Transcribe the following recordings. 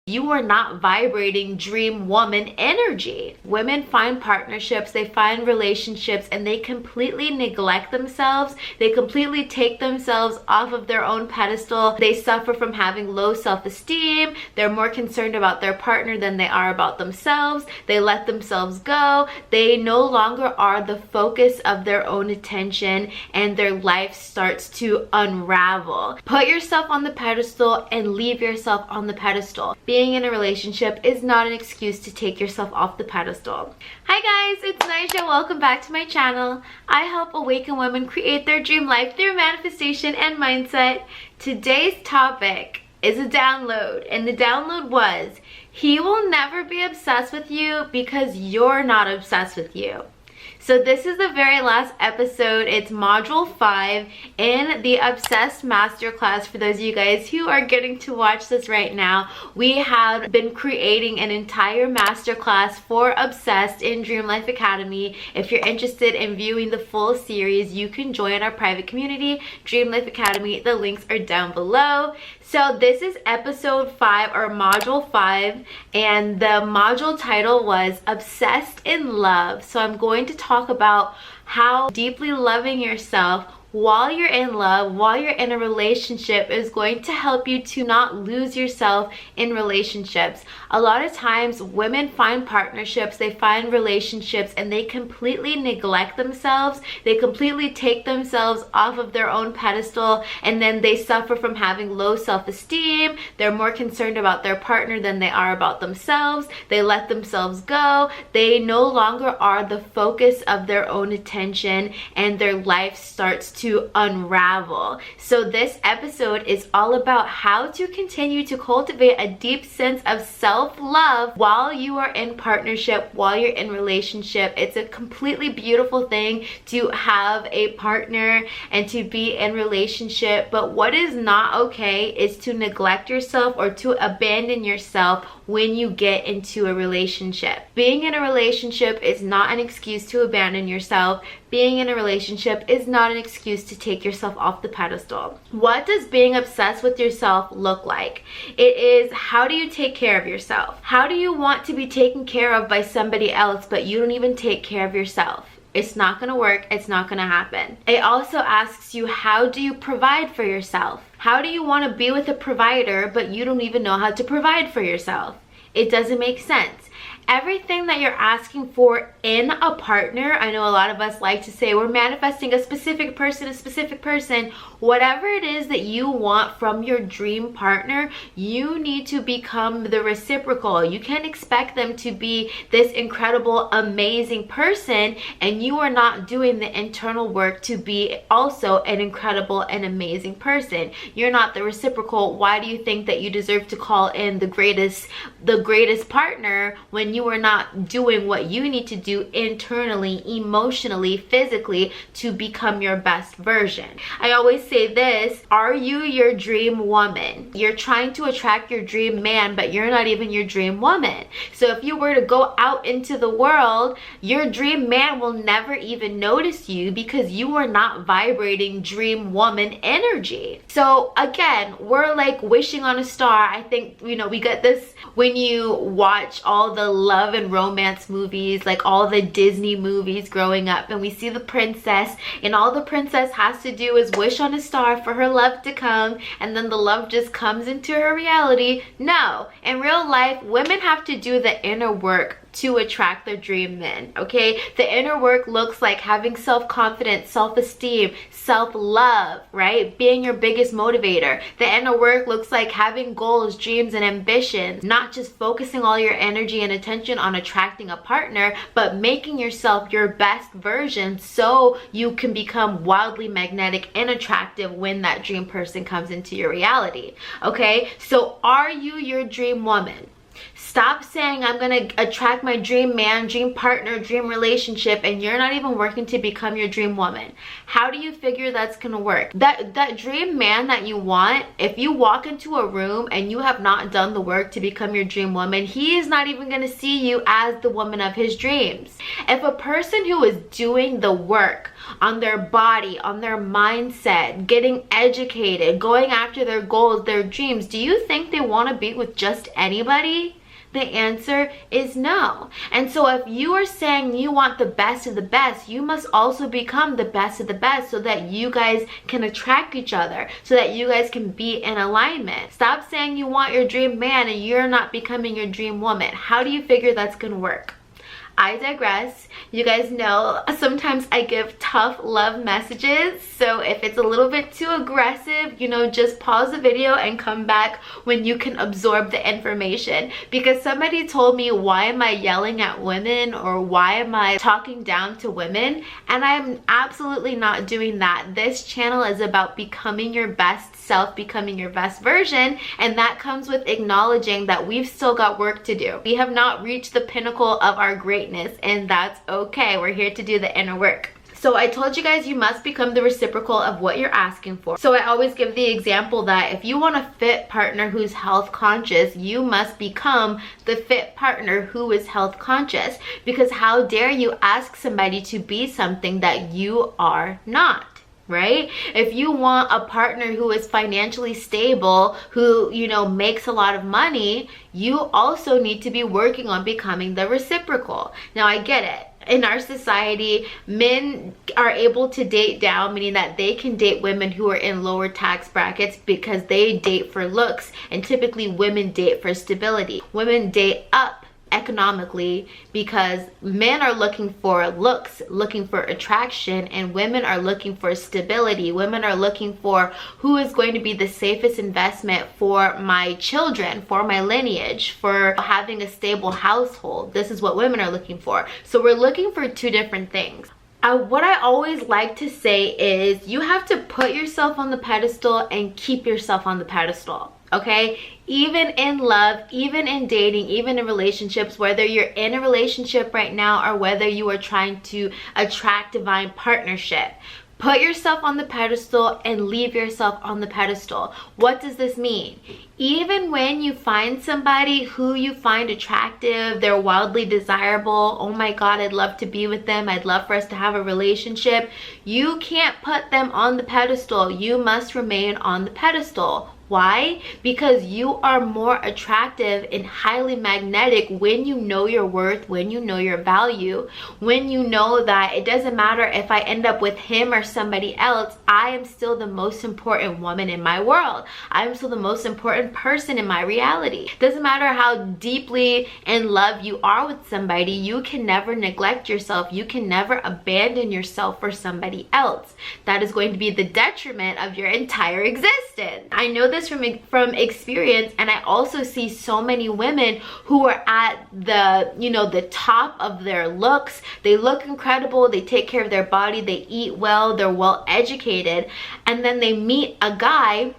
you are not vibrating dream woman energy. Women find partnerships, they find relationships, and they completely neglect themselves. They completely take themselves off of their own pedestal. They suffer from having low self-esteem. They're more concerned about their partner than they are about themselves. They let themselves go. They no longer are the focus of their own attention, and their life starts to unravel. Put yourself on the pedestal and leave yourself on the pedestal. Being in a relationship is not an excuse to take yourself off the pedestal. Hi guys, it's Nija. Welcome back to my channel. I help awaken women create their dream life through manifestation and mindset. Today's topic is a download, and the download was, he will never be obsessed with you because you're not obsessed with you. So this is the very last episode. It's module 5 in the Obsessed Masterclass. For those of you guys who are getting to watch this right now, we have been creating an entire masterclass for Obsessed in Dream Life Academy. If you're interested in viewing the full series, you can join our private community, Dream Life Academy. The links are down below. So this is episode 5 or module 5, and the module title was Obsessed in Love. So I'm going to talk about how deeply loving yourself while you're in love, while you're in a relationship, is going to help you to not lose yourself in relationships. A lot of times women find partnerships, they find relationships, and they completely neglect themselves. They completely take themselves off of their own pedestal, and then they suffer from having low self-esteem. They're more concerned about their partner than they are about themselves. They let themselves go. They no longer are the focus of their own attention, and their life starts to unravel. So this episode is all about how to continue to cultivate a deep sense of self-love while you are in partnership, while you're in relationship. It's a completely beautiful thing to have a partner and to be in relationship, but what is not okay is to neglect yourself or to abandon yourself when you get into a relationship. Being in a relationship is not an excuse to abandon yourself. Being in a relationship is not an excuse to take yourself off the pedestal. What does being obsessed with yourself look like? It is, how do you take care of yourself? How do you want to be taken care of by somebody else, but you don't even take care of yourself? It's not going to work. It's not going to happen. It also asks you, how do you provide for yourself? How do you want to be with a provider, but you don't even know how to provide for yourself? It doesn't make sense. Everything that you're asking for in a partner, I know a lot of us like to say we're manifesting a specific person. Whatever it is that you want from your dream partner, you need to become the reciprocal. You can't expect them to be this incredible, amazing person, and you are not doing the internal work to be also an incredible and amazing person. You're not the reciprocal. Why do you think that you deserve to call in the greatest partner when you are not doing what you need to do internally, emotionally, physically to become your best version? I always say this, are you your dream woman? You're trying to attract your dream man, but you're not even your dream woman. So if you were to go out into the world, your dream man will never even notice you because you are not vibrating dream woman energy. So again, we're like wishing on a star. I think, we get this when you watch all the love and romance movies, like all the Disney movies growing up, and we see the princess, and all the princess has to do is wish on a star for her love to come, and then the love just comes into her reality. No, in real life, women have to do the inner work to attract their dream men, okay? The inner work looks like having self-confidence, self-esteem, self-love, right? Being your biggest motivator. The inner work looks like having goals, dreams, and ambitions, not just focusing all your energy and attention on attracting a partner, but making yourself your best version so you can become wildly magnetic and attractive when that dream person comes into your reality, okay? So are you your dream woman? Stop saying I'm gonna attract my dream man, dream partner, dream relationship, and you're not even working to become your dream woman. How do you figure that's gonna work? That dream man that you want, if you walk into a room and you have not done the work to become your dream woman, he is not even gonna see you as the woman of his dreams. If a person who is doing the work on their body, on their mindset, getting educated, going after their goals, their dreams, do you think they want to be with just anybody? The answer is no. And so if you are saying you want the best of the best, you must also become the best of the best so that you guys can attract each other, so that you guys can be in alignment. Stop saying you want your dream man and you're not becoming your dream woman. How do you figure that's gonna work? I digress. You guys know sometimes I give tough love messages, so if it's a little bit too aggressive, you know, just pause the video and come back when you can absorb the information. Because somebody told me, why am I yelling at women, or why am I talking down to women? And I'm absolutely not doing that. This channel is about becoming your best self, becoming your best version, and that comes with acknowledging that we've still got work to do. We have not reached the pinnacle of our greatness, and that's okay. We're here to do the inner work. So I told you guys you must become the reciprocal of what you're asking for. So I always give the example that if you want a fit partner who's health conscious, you must become the fit partner who is health conscious. Because how dare you ask somebody to be something that you are not? Right? If you want a partner who is financially stable, who, you know, makes a lot of money, you also need to be working on becoming the reciprocal. Now, I get it. In our society, men are able to date down, meaning that they can date women who are in lower tax brackets because they date for looks, and typically women date for stability. Women date up economically because men are looking for looks, looking for attraction, and women are looking for stability. Women are looking for who is going to be the safest investment for my children, for my lineage, for having a stable household. This is what women are looking for. So we're looking for two different things. What I always like to say is you have to put yourself on the pedestal and keep yourself on the pedestal. Okay, even in love, even in dating, even in relationships, whether you're in a relationship right now or whether you are trying to attract divine partnership, put yourself on the pedestal and leave yourself on the pedestal. What does this mean? Even when you find somebody who you find attractive, they're wildly desirable, oh my God, I'd love to be with them, I'd love for us to have a relationship, you can't put them on the pedestal. You must remain on the pedestal. Why? Because you are more attractive and highly magnetic when you know your worth, when you know your value, when you know that it doesn't matter if I end up with him or somebody else, I am still the most important woman in my world. I am still the most important person in my reality. It doesn't matter how deeply in love you are with somebody, you can never neglect yourself. You can never abandon yourself for somebody else. That is going to be the detriment of your entire existence. I know this from experience, and I also see so many women who are at the, you know, the top of their looks. They look incredible, they take care of their body, they eat well, they're well educated, and then they meet a guy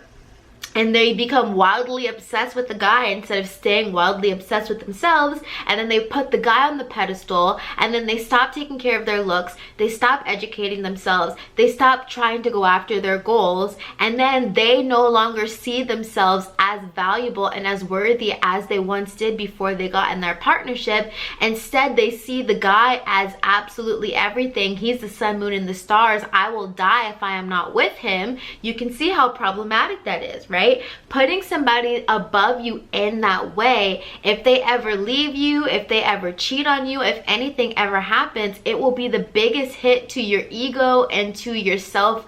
and they become wildly obsessed with the guy instead of staying wildly obsessed with themselves, and then they put the guy on the pedestal, and then they stop taking care of their looks, they stop educating themselves, they stop trying to go after their goals, and then they no longer see themselves as valuable and as worthy as they once did before they got in their partnership. Instead, they see the guy as absolutely everything. He's the sun, moon, and the stars. I will die if I am not with him. You can see how problematic that is, right? Putting somebody above you in that way, if they ever leave you, if they ever cheat on you, if anything ever happens, it will be the biggest hit to your ego and to your self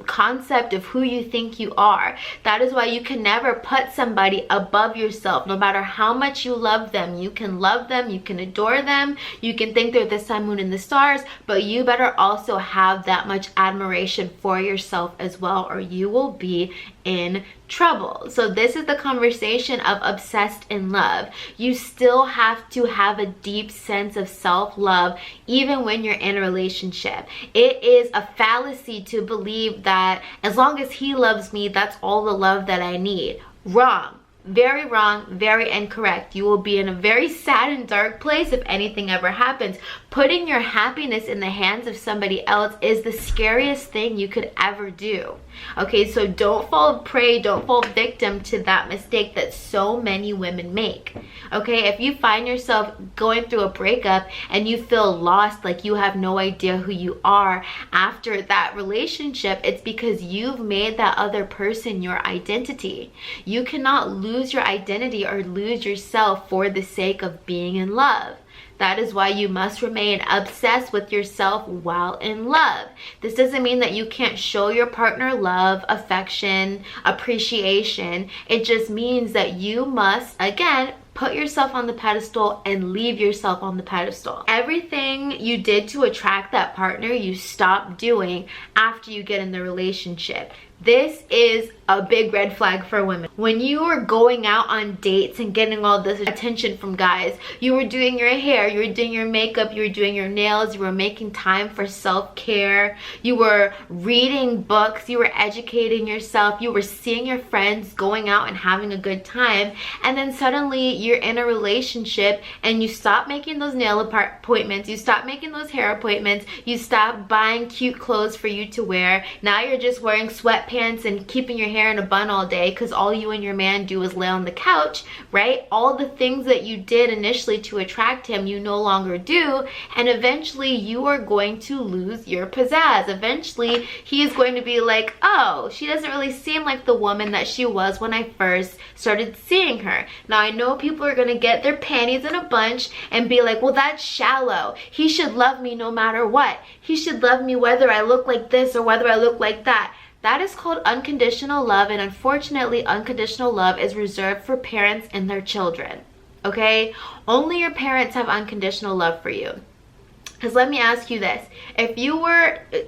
concept of who you think you are. That is why you can never put somebody above yourself. No matter how much you love them, you can love them, you can adore them, you can think they're the sun, moon, and the stars, but you better also have that much admiration for yourself as well, or you will be in trouble. So this is the conversation of obsessed in love. You still have to have a deep sense of self-love even when you're in a relationship. It is a fallacy to believe that as long as he loves me, that's all the love that I need. Wrong. Very wrong, very incorrect. You will be in a very sad and dark place if anything ever happens. Putting your happiness in the hands of somebody else is the scariest thing you could ever do. Okay, so don't fall prey, don't fall victim to that mistake that so many women make. Okay, if you find yourself going through a breakup and you feel lost, like you have no idea who you are after that relationship, it's because you've made that other person your identity. You cannot lose your identity or lose yourself for the sake of being in love. That is why you must remain obsessed with yourself while in love. This doesn't mean that you can't show your partner love, affection, appreciation. It just means that you must, again, put yourself on the pedestal and leave yourself on the pedestal. Everything you did to attract that partner, you stop doing after you get in the relationship. This is a big red flag for women. When you were going out on dates and getting all this attention from guys, you were doing your hair, you were doing your makeup, you were doing your nails, you were making time for self-care, you were reading books, you were educating yourself, you were seeing your friends, going out and having a good time, and then suddenly you're in a relationship and you stop making those nail appointments, you stop making those hair appointments, you stop buying cute clothes for you to wear. Now you're just wearing sweatpants and keeping your hair in a bun all day because all you and your man do is lay on the couch, right? All the things that you did initially to attract him, you no longer do, and eventually you are going to lose your pizzazz. Eventually he is going to be like, oh, she doesn't really seem like the woman that she was when I first started seeing her. Now I know people are gonna get their panties in a bunch and be like, well, that's shallow. He should love me no matter what. He should love me whether I look like this or whether I look like that. That is called unconditional love, and unfortunately, unconditional love is reserved for parents and their children, okay? Only your parents have unconditional love for you. Because let me ask you this. If you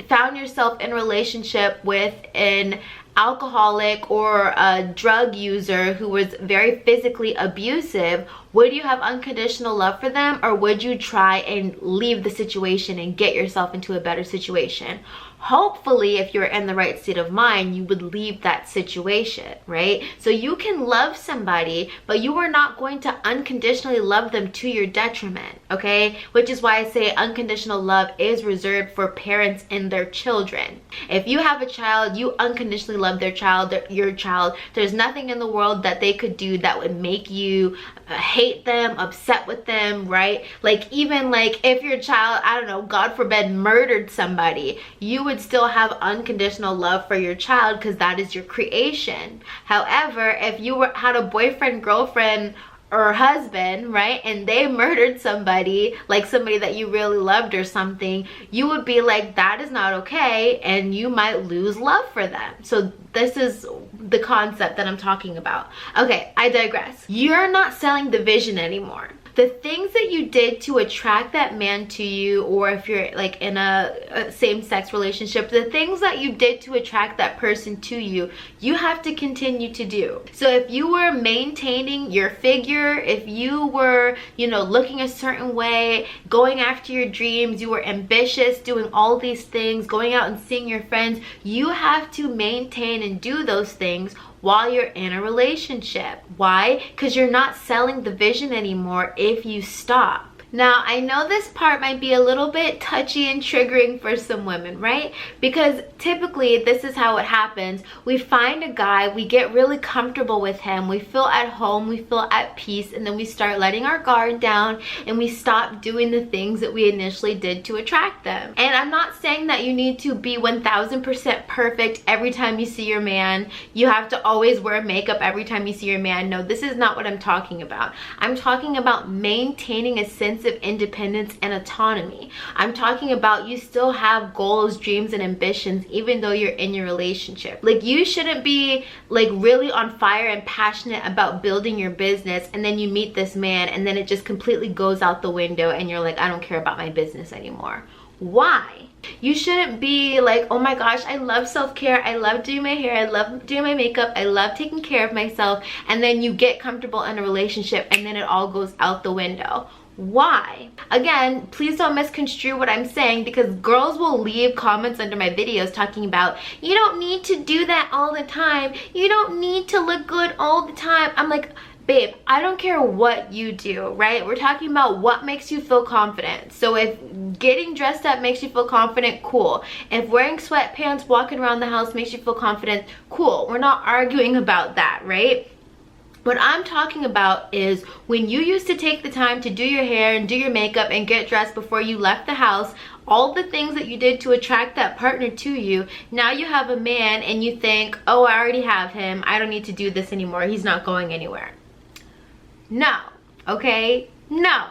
found yourself in a relationship with an alcoholic or a drug user who was very physically abusive, would you have unconditional love for them, or would you try and leave the situation and get yourself into a better situation? Hopefully, if you're in the right state of mind, you would leave that situation, right? So you can love somebody, but you are not going to unconditionally love them to your detriment, okay? Which is why I say unconditional love is reserved for parents and their children. If you have a child, you unconditionally love their child, your child. There's nothing in the world that they could do that would make you hate them, upset with them, right? Like even like if your child, I don't know, God forbid, murdered somebody, you would still have unconditional love for your child because that is your creation. However, if you had a boyfriend, girlfriend, or husband, right, and they murdered somebody, like somebody that you really loved or something, you would be like, that is not okay, and you might lose love for them. So this is the concept that I'm talking about. Okay, I digress. You're not selling the vision anymore. The things that you did to attract that man to you, or if you're like in a same-sex relationship, the things that you did to attract that person to you, you have to continue to do. So if you were maintaining your figure, if you were, you know, looking a certain way, going after your dreams, you were ambitious, doing all these things, going out and seeing your friends, you have to maintain and do those things while you're in a relationship. Why? Because you're not selling the vision anymore if you stop. Now, I know this part might be a little bit touchy and triggering for some women, right? Because typically, this is how it happens. We find a guy, we get really comfortable with him, we feel at home, we feel at peace, and then we start letting our guard down and we stop doing the things that we initially did to attract them. And I'm not saying that you need to be 1000% perfect every time you see your man. You have to always wear makeup every time you see your man. No, this is not what I'm talking about. I'm talking about maintaining a sense of independence and autonomy. I'm talking about you still have goals, dreams, and ambitions even though you're in your relationship. Like you shouldn't be like really on fire and passionate about building your business, and then you meet this man and then it just completely goes out the window and you're like, I don't care about my business anymore. Why? You shouldn't be like, oh my gosh, I love self-care, I love doing my hair, I love doing my makeup, I love taking care of myself, and then you get comfortable in a relationship and then it all goes out the window. Why? Again, please don't misconstrue what I'm saying, because girls will leave comments under my videos talking about, you don't need to do that all the time, you don't need to look good all the time. I'm like, babe, I don't care what you do, right? We're talking about what makes you feel confident. So if getting dressed up makes you feel confident, cool. If wearing sweatpants, walking around the house makes you feel confident, cool. We're not arguing about that, right? What I'm talking about is when you used to take the time to do your hair and do your makeup and get dressed before you left the house, all the things that you did to attract that partner to you, now you have a man and you think, oh, I already have him. I don't need to do this anymore. He's not going anywhere. No, okay? No.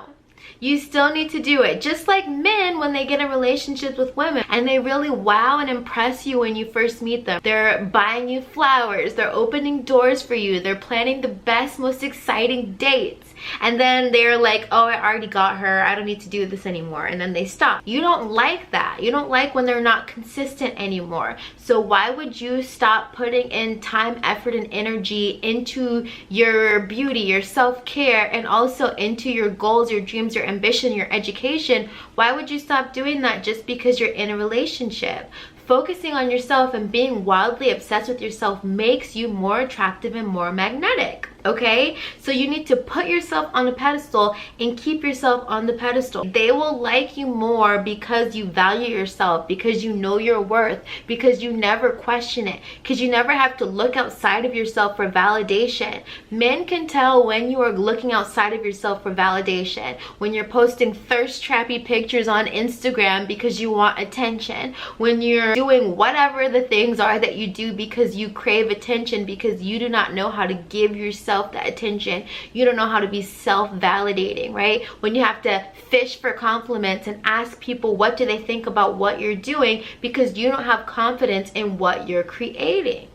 You still need to do it. Just like men, when they get in relationships with women and they really wow and impress you when you first meet them. They're buying you flowers. They're opening doors for you. They're planning the best, most exciting dates. And then they're like, oh, I already got her. I don't need to do this anymore. And then they stop. You don't like that. You don't like when they're not consistent anymore. So why would you stop putting in time, effort, and energy into your beauty, your self-care, and also into your goals, your dreams, your ambition, your education? Why would you stop doing that just because you're in a relationship? Focusing on yourself and being wildly obsessed with yourself makes you more attractive and more magnetic, okay? So you need to put yourself on a pedestal and keep yourself on the pedestal. They will like you more because you value yourself, because you know your worth, because you never question it, because you never have to look outside of yourself for validation. Men can tell when you are looking outside of yourself for validation, when you're posting thirst-trappy pictures on Instagram because you want attention, when you're doing whatever the things are that you do because you crave attention, because you do not know how to give yourself that attention. You don't know how to be self-validating, right? When you have to fish for compliments and ask people what do they think about what you're doing because you don't have confidence in what you're creating.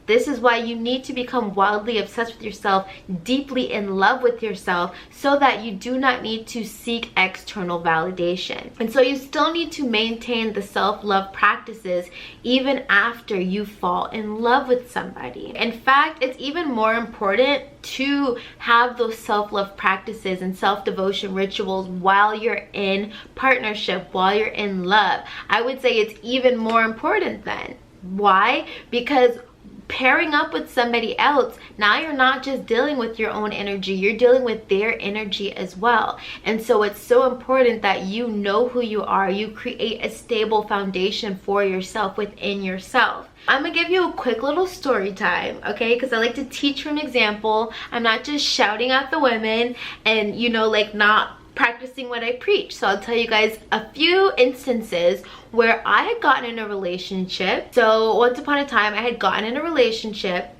This is why you need to become wildly obsessed with yourself, deeply in love with yourself, so that you do not need to seek external validation. And so you still need to maintain the self-love practices even after you fall in love with somebody. In fact, it's even more important to have those self-love practices and self-devotion rituals while you're in partnership, while you're in love. I would say it's even more important then. Why? Because pairing up with somebody else, now you're not just dealing with your own energy, you're dealing with their energy as well. And so it's so important that you know who you are. You create a stable foundation for yourself within yourself. I'm gonna give you a quick little story time, okay? Because I like to teach from example. I'm not just shouting at the women and, you know, like not practicing what I preach. So I'll tell you guys a few instances where I had gotten in a relationship. So once upon a time I had gotten in a relationship,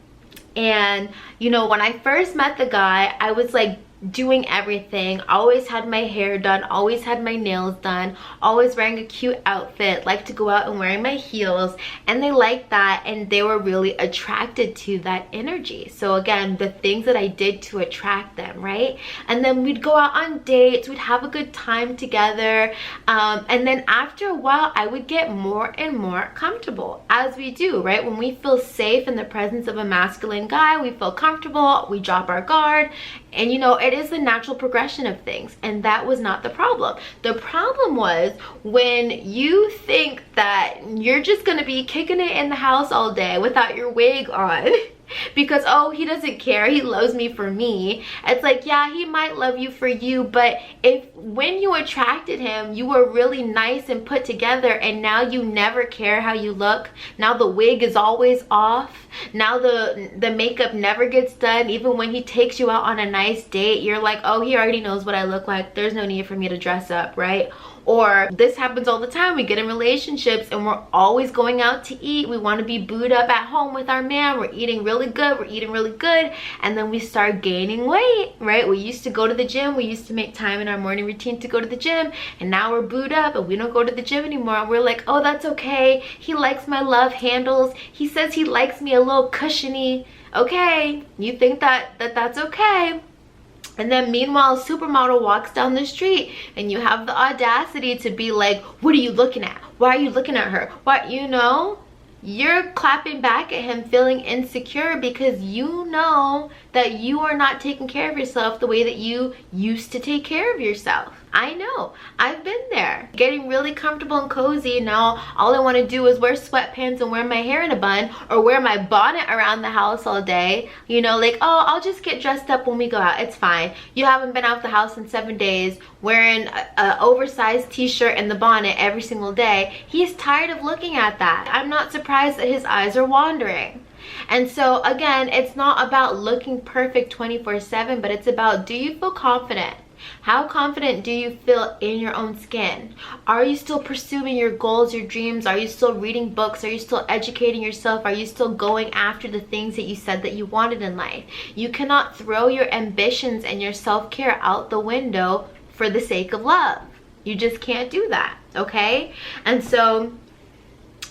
and you know, when I first met the guy, I was like doing everything, always had my hair done, always had my nails done, always wearing a cute outfit, like to go out and wearing my heels, and they liked that and they were really attracted to that energy. So again, the things that I did to attract them, right? And then we'd go out on dates, we'd have a good time together, and then after a while I would get more and more comfortable, as we do, right? When we feel safe in the presence of a masculine guy, we feel comfortable, we drop our guard, and you know, it is the natural progression of things. And that was not the problem. The problem was when you think that you're just gonna be kicking it in the house all day without your wig on because, oh, he doesn't care, he loves me for me. It's like, yeah, he might love you for you, but if when you attracted him you were really nice and put together, and now you never care how you look, now the wig is always off, now the makeup never gets done, even when he takes you out on a nice date, you're like, oh, he already knows what I look like, there's no need for me to dress up, right? Or this happens all the time. We get in relationships and we're always going out to eat. We want to be booed up at home with our man. We're eating really good. We're eating really good. And then we start gaining weight, right? We used to go to the gym. We used to make time in our morning routine to go to the gym. And now we're booed up and we don't go to the gym anymore. We're like, oh, that's okay. He likes my love handles. He says he likes me a little cushiony. Okay, you think that's okay. And then meanwhile, a supermodel walks down the street and you have the audacity to be like, what are you looking at? Why are you looking at her? What, you know? You're clapping back at him feeling insecure because you know that you are not taking care of yourself the way that you used to take care of yourself. I know, I've been there. Getting really comfortable and cozy. Now all I want to do is wear sweatpants and wear my hair in a bun, or wear my bonnet around the house all day. You know, like, oh, I'll just get dressed up when we go out. It's fine. You haven't been out the house in 7 days wearing a oversized t-shirt and the bonnet every single day. He's tired of looking at that. I'm not surprised that his eyes are wandering. And so again, it's not about looking perfect 24/7, but it's about, do you feel confident? How confident do you feel in your own skin? Are you still pursuing your goals, your dreams? Are you still reading books? Are you still educating yourself? Are you still going after the things that you said that you wanted in life? You cannot throw your ambitions and your self-care out the window for the sake of love. You just can't do that, okay? And so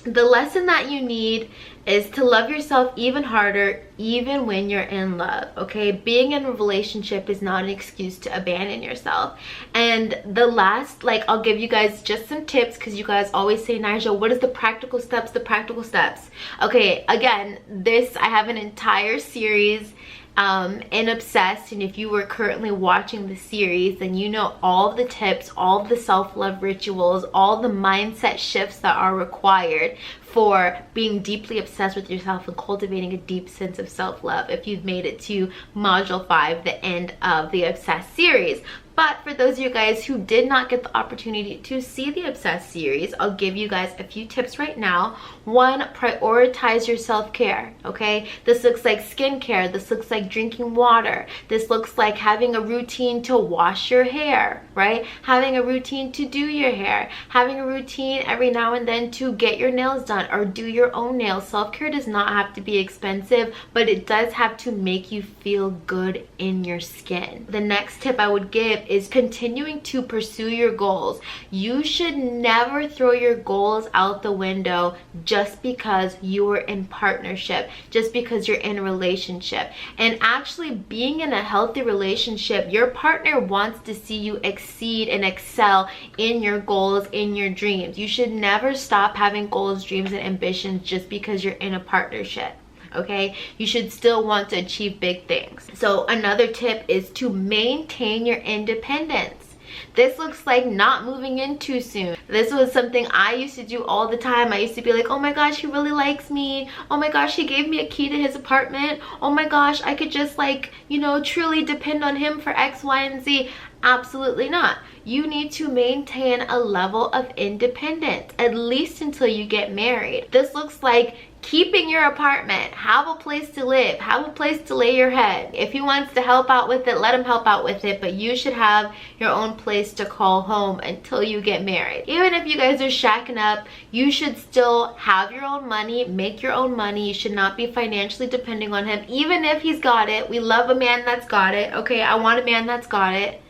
the lesson that you need is to love yourself even harder, even when you're in love, okay? Being in a relationship is not an excuse to abandon yourself. And the last, like, I'll give you guys just some tips, because you guys always say, Nija, what is the practical steps, the practical steps? Okay, again, I have an entire series in Obsessed, and if you were currently watching the series, then you know all of the tips, all of the self-love rituals, all the mindset shifts that are required for being deeply obsessed with yourself and cultivating a deep sense of self-love if you've made it to module 5, the end of the Obsessed series. But for those of you guys who did not get the opportunity to see the Obsessed series, I'll give you guys a few tips right now. 1, prioritize your self-care, okay? This looks like skincare. This looks like drinking water. This looks like having a routine to wash your hair, right? Having a routine to do your hair. Having a routine every now and then to get your nails done or do your own nails. Self-care does not have to be expensive, but it does have to make you feel good in your skin. The next tip I would give is continuing to pursue your goals. You should never throw your goals out the window just because you are in partnership, just because you're in a relationship. And actually, being in a healthy relationship, your partner wants to see you exceed and excel in your goals, in your dreams. You should never stop having goals, dreams, and ambitions just because you're in a partnership. Okay, you should still want to achieve big things. So another tip is to maintain your independence. This looks like not moving in too soon. This was something I used to do all the time. I used to be like, oh my gosh, he really likes me. Oh my gosh, he gave me a key to his apartment. Oh my gosh, I could just, like, you know, truly depend on him for X, Y, and Z. Absolutely not. You need to maintain a level of independence, at least until you get married. This looks like keeping your apartment, have a place to live, have a place to lay your head. If he wants to help out with it, let him help out with it, but you should have your own place to call home until you get married. Even if you guys are shacking up, you should still have your own money, make your own money. You should not be financially depending on him, even if he's got it. We love a man that's got it, okay? I want a man that's got it.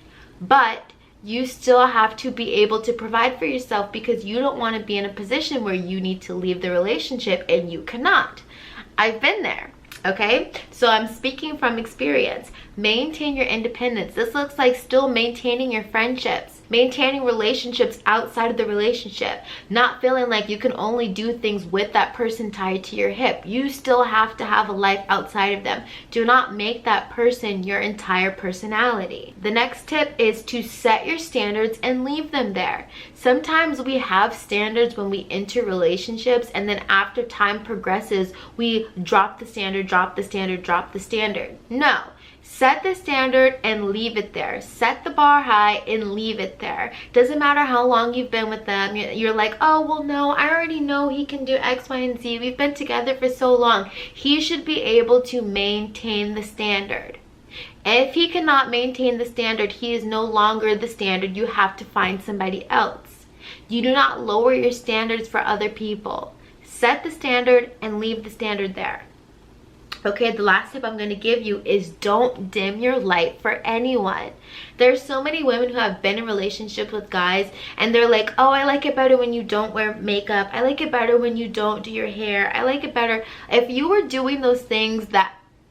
But you still have to be able to provide for yourself, because you don't want to be in a position where you need to leave the relationship and you cannot. I've been there, okay? So I'm speaking from experience. Maintain your independence. This looks like still maintaining your friendships, maintaining relationships outside of the relationship, not feeling like you can only do things with that person tied to your hip. You still have to have a life outside of them. Do not make that person your entire personality. The next tip is to set your standards and leave them there. Sometimes we have standards when we enter relationships, and then after time progresses, we drop the standard, drop the standard, drop the standard. No. Set the standard and leave it there. Set the bar high and leave it there. Doesn't matter how long you've been with them. You're like, oh, well, no, I already know he can do X, Y, and Z. We've been together for so long. He should be able to maintain the standard. If he cannot maintain the standard, he is no longer the standard. You have to find somebody else. You do not lower your standards for other people. Set the standard and leave the standard there. Okay, the last tip I'm going to give you is don't dim your light for anyone. There's so many women who have been in relationships with guys and they're like, oh, I like it better when you don't wear makeup. I like it better when you don't do your hair. I like it better. If you were doing those things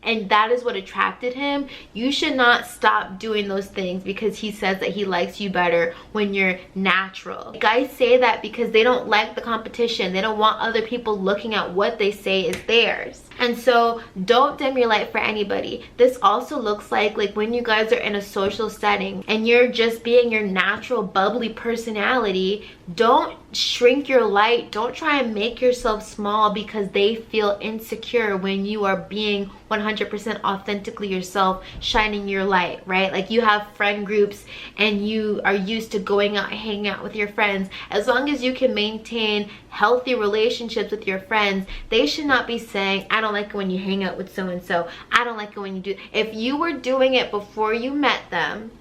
and that is what attracted him, you should not stop doing those things because he says that he likes you better when you're natural. Guys say that because they don't like the competition. They don't want other people looking at what they say is theirs. And so don't dim your light for anybody. This also looks like when you guys are in a social setting and you're just being your natural bubbly personality, don't shrink your light. Don't try and make yourself small because they feel insecure when you are being 100% authentically yourself, shining your light, right? Like, you have friend groups and you are used to going out, hanging out with your friends. As long as you can maintain healthy relationships with your friends, they should not be saying, I don't like it when you hang out with so and so, I don't like it when you do. If you were doing it before you met them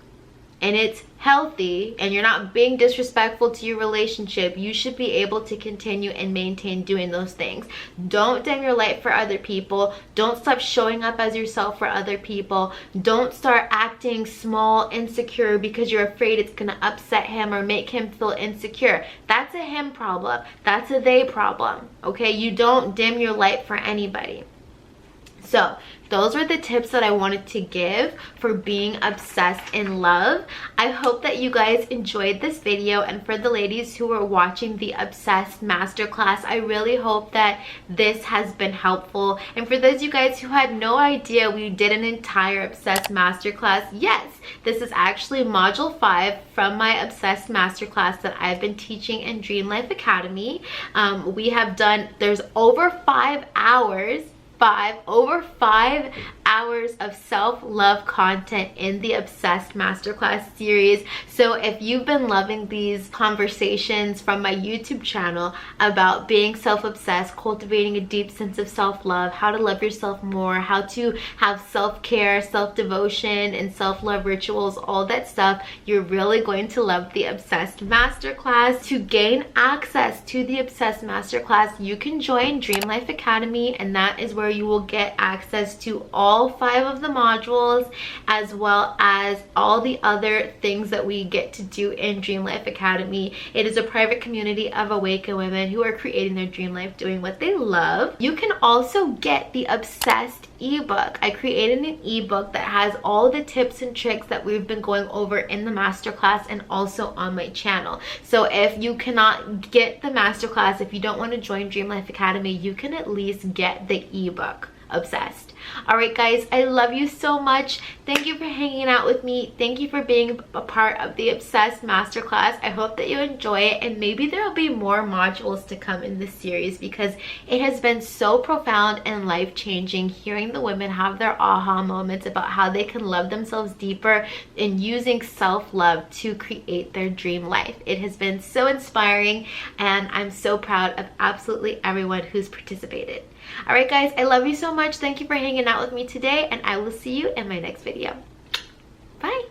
and it's healthy and you're not being disrespectful to your relationship, you should be able to continue and maintain doing those things. Don't dim your light for other people. Don't stop showing up as yourself for other people. Don't start acting small, insecure because you're afraid it's gonna upset him or make him feel insecure. That's a him problem. That's a they problem, okay? You don't dim your light for anybody. So those were the tips that I wanted to give for being obsessed in love. I hope that you guys enjoyed this video, and for the ladies who are watching the Obsessed Masterclass, I really hope that this has been helpful. And for those of you guys who had no idea we did an entire Obsessed Masterclass, yes, this is actually Module 5 from my Obsessed Masterclass that I've been teaching in Dream Life Academy. We have done, there's over 5 hours of self-love content in the Obsessed Masterclass series. So if you've been loving these conversations from my YouTube channel about being self-obsessed, cultivating a deep sense of self-love, how to love yourself more, how to have self-care, self-devotion, and self-love rituals, all that stuff, you're really going to love the Obsessed Masterclass. To gain access to the Obsessed Masterclass, you can join Dream Life Academy, and that is where you will get access to all 5 of the modules, as well as all the other things that we get to do in Dream Life Academy. It is a private community of awakened women who are creating their dream life, doing what they love. You can also get the Obsessed ebook. I created an ebook that has all the tips and tricks that we've been going over in the masterclass and also on my channel. So if you cannot get the masterclass, if you don't want to join Dream Life Academy, you can at least get the ebook, Obsessed. All right, guys, I love you so much. Thank you for hanging out with me. Thank you for being a part of the Obsessed Masterclass. I hope that you enjoy it, and maybe there'll be more modules to come in this series because it has been so profound and life-changing hearing the women have their aha moments about how they can love themselves deeper and using self-love to create their dream life. It has been so inspiring, and I'm so proud of absolutely everyone who's participated. All right, guys, I love you so much. Thank you for hanging out with me today, and I will see you in my next video. Bye.